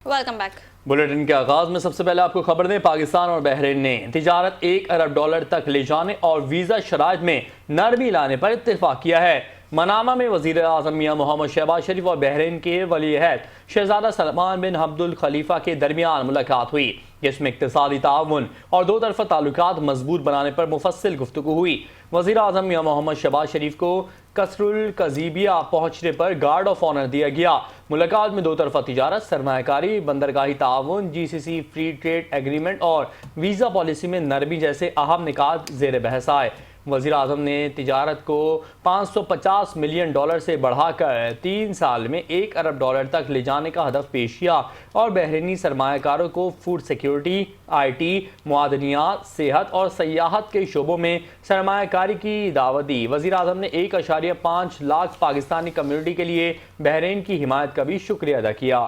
Welcome back. Bulletin के आगाज में सबसे पहले आपको खबर दें, पाकिस्तान और बहरीन ने तिजारत $1 अरब तक ले जाने और वीज़ा शराइत में नरमी लाने पर इत्तेफाक किया है। मनामा में वज़ीर आज़म मियां मोहम्मद शहबाज शरीफ और बहरीन के वली-ए-अहद शहजादा सलमान बिन अब्दुल खलीफा के दरमियान मुलाकात हुई, जिसमें इक़्तिसादी ताउन और दो तरफ़ा ताल्लुकात मजबूत बनाने पर मुफस्सिल गुफ्तगू हुई। वज़ीर आज़म मियां मोहम्मद शहबाज शरीफ को कसरुल कज़ीबिया पहुँचने पर गार्ड ऑफ ऑनर दिया गया। मुलाकात में दो तरफ़ा तिजारत, सरमायाकारी, बंदरगाही ताउन, GCC फ्री ट्रेड एग्रीमेंट और वीज़ा पॉलिसी में नरमी जैसे अहम निकात ज़ेर बहस आए। वज़ीर आज़म ने तिजारत को $550 मिलियन से बढ़ाकर 3 साल में $1 अरब तक ले जाने का हदफ पेश किया और बहरीनी सरमायाकारों को फूड सिक्योरिटी, IT, मुआदनियात, सेहत और सयाहत के शोबों में सरमायाकारी की दावत दी। वज़ीर आज़म ने 1.5 लाख पाकिस्तानी कम्युनिटी के लिए बहरीन की हिमायत का भी शुक्रिया अदा किया।